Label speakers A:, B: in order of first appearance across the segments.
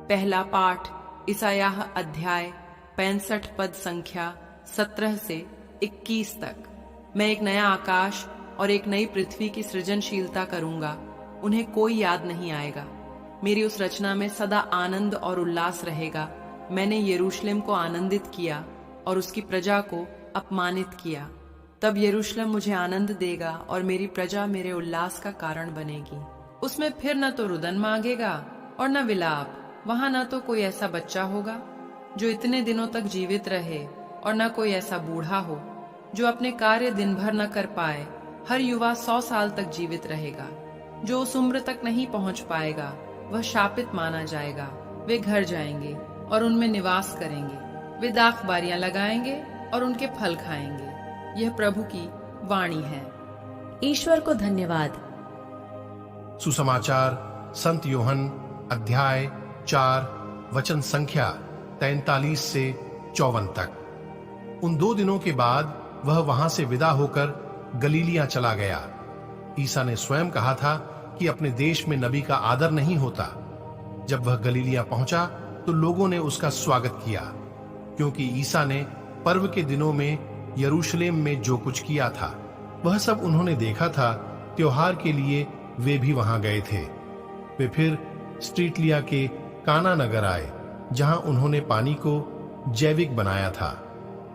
A: पहला पाठ इसायाह अध्याय 65 पद संख्या 17 से 21 तक। मैं एक नया आकाश और एक नई पृथ्वी की सृजनशीलता करूंगा, उन्हें कोई याद नहीं आएगा। मेरी उस रचना में सदा आनंद और उल्लास रहेगा। मैंने यरूशलेम को आनंदित किया और उसकी प्रजा को अपमानित किया। तब यरूशलेम मुझे आनंद देगा और मेरी प्रजा मेरे उल्लास का कारण बनेगी। उसमें फिर न तो रुदन मांगेगा और न विलाप। वहां न तो कोई ऐसा बच्चा होगा जो इतने दिनों तक जीवित रहे, और न कोई ऐसा बूढ़ा हो जो अपने कार्य दिन भर न कर पाए। हर युवा 100 साल तक जीवित रहेगा। जो उस उम्र तक नहीं पहुंच पाएगा वह शापित माना जाएगा। वे घर जाएंगे और उनमें निवास करेंगे। वे दाख बारियां लगाएंगे और उनके फल खाएंगे। यह प्रभु की वाणी है।
B: ईश्वर को धन्यवाद।
C: सुसमाचार संत यूहन अध्याय 4 वचन संख्या 43 से 54 तक। उन 2 दिनों के बाद वह वहां से विदा होकर गलीलिया चला गया। ईसा ने स्वयं कहा था कि अपने देश में नबी का आदर नहीं होता। जब वह गलीलिया पहुंचा तो लोगों ने उसका स्वागत किया, क्योंकि ईसा ने पर्व के दिनों में यरूशलेम में जो कुछ किया था वह सब उन्होंने देखा था। त्योहार के लिए वे भी वहां गए थे। वे फिर स्ट्रीटलिया के काना नगर आए, जहां उन्होंने पानी को जैविक बनाया था।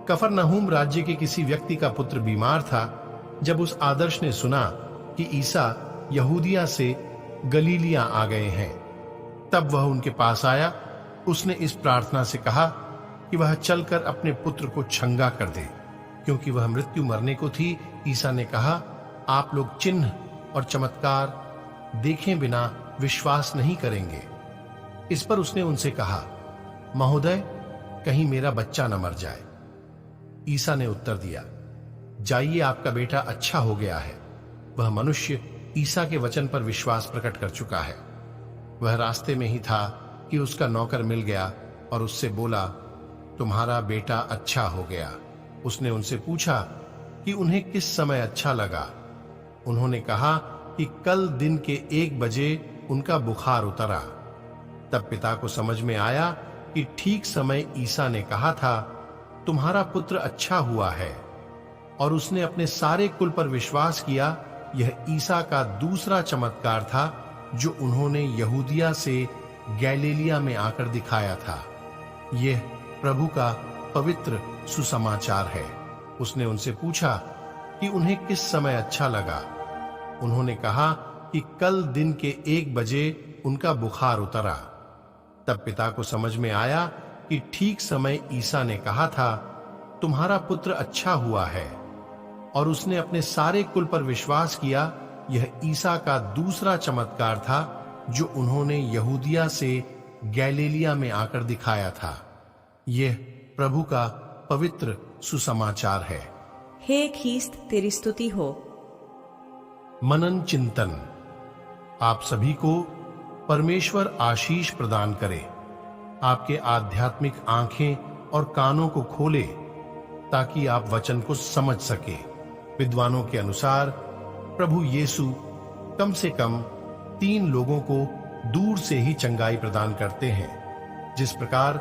C: कफरनहूम राज्य के किसी व्यक्ति का पुत्र बीमार था। जब उस आदर्श ने सुना कि ईसा यहूदिया से गलीलिया आ गए हैं, तब वह उनके पास आया। उसने इस प्रार्थना से कहा कि वह चलकर अपने पुत्र को चंगा कर दे, क्योंकि वह मृत्यु मरने को थी। ईसा ने कहा, आप लोग चिन्ह और चमत्कार देखे बिना विश्वास नहीं करेंगे। इस पर उसने उनसे कहा, महोदय, कहीं मेरा बच्चा न मर जाए। ईसा ने उत्तर दिया, जाइए, आपका बेटा अच्छा हो गया है। वह मनुष्य ईसा के वचन पर विश्वास प्रकट कर चुका है। वह रास्ते में ही था कि उसका नौकर मिल गया और उससे बोला, तुम्हारा बेटा अच्छा हो गया। उसने उनसे पूछा कि उन्हें किस समय अच्छा लगा। उन्होंने कहा कि कल दिन के 1 बजे उनका बुखार उतरा। तब पिता को समझ में आया कि ठीक समय ईसा ने कहा था, तुम्हारा पुत्र अच्छा हुआ है, और उसने अपने सारे कुल पर विश्वास किया। यह ईसा का दूसरा चमत्कार था जो उन्होंने यहूदिया से गैलीलिया में आकर दिखाया था। यह प्रभु का पवित्र सुसमाचार है। उसने उनसे पूछा कि उन्हें किस समय अच्छा लगा। उन्होंने कहा कि कल दिन के 1 बजे उनका बुखार उतरा। तब पिता को समझ में आया कि ठीक समय ईसा ने कहा था, तुम्हारा पुत्र अच्छा हुआ है, और उसने अपने सारे कुल पर विश्वास किया। यह ईसा का दूसरा चमत्कार था जो उन्होंने यहूदिया से गैलीलिया में आकर दिखाया था। यह प्रभु का पवित्र सुसमाचार है।
B: हे ख्रीस्त, तेरी स्तुति हो।
C: मनन चिंतन। आप सभी को परमेश्वर आशीष प्रदान करे। आपके आध्यात्मिक आंखें और कानों को खोले ताकि आप वचन को समझ सके। विद्वानों के अनुसार प्रभु यीशु कम से कम 3 लोगों को दूर से ही चंगाई प्रदान करते हैं। जिस प्रकार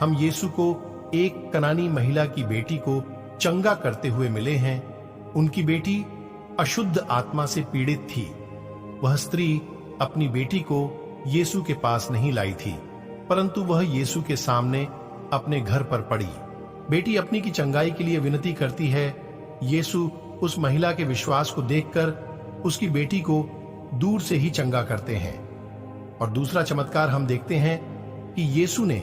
C: हम यीशु को एक कनानी महिला की बेटी को चंगा करते हुए मिले हैं। उनकी बेटी अशुद्ध आत्मा से पीड़ित थी। वह स्त्री अपनी बेटी को यीशु के पास नहीं लाई थी, परंतु वह यीशु के सामने अपने घर पर पड़ी। बेटी अपनी की चंगाई के लिए विनती करती है। यीशु उस महिला के विश्वास को देखकर उसकी बेटी को दूर से ही चंगा करते हैं। और दूसरा चमत्कार हम देखते हैं कि यीशु ने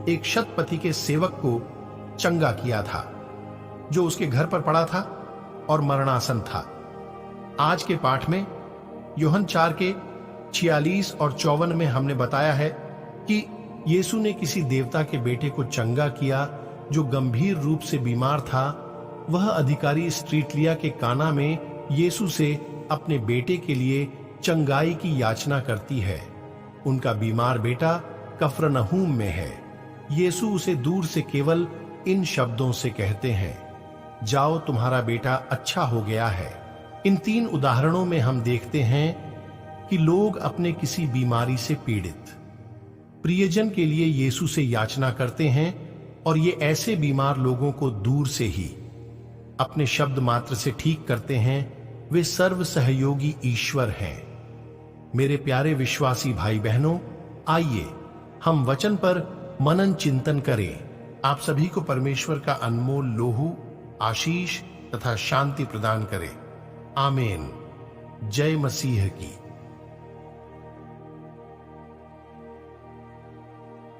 C: एक शतपति के सेवक को चंगा किया था, जो उसके घर पर पड़ा था और मरणासन था। आज के पाठ में यूहन 4 के 46 और 54 में हमने बताया है कि यीशु ने किसी देवता के बेटे को चंगा किया जो गंभीर रूप से बीमार था। वह अधिकारी स्ट्रीटलिया के काना में यीशु से अपने बेटे के लिए चंगाई की याचना करती है। उनका बीमार बेटा कफरनहूम में है। यीशु उसे दूर से केवल इन शब्दों से कहते हैं, जाओ, तुम्हारा बेटा अच्छा हो गया है। इन 3 उदाहरणों में हम देखते हैं कि लोग अपने किसी बीमारी से पीड़ित, प्रियजन के लिए यीशु से याचना करते हैं और ये ऐसे बीमार लोगों को दूर से ही अपने शब्द मात्र से ठीक करते हैं। वे सर्व सहयोगी ईश्वर हैं। मेरे प्यारे विश्वासी भाई बहनों, आइए हम वचन पर मनन चिंतन करें। आप सभी को परमेश्वर का अनमोल लोहू, आशीष तथा शांति प्रदान करे। आमीन। जय मसीह की।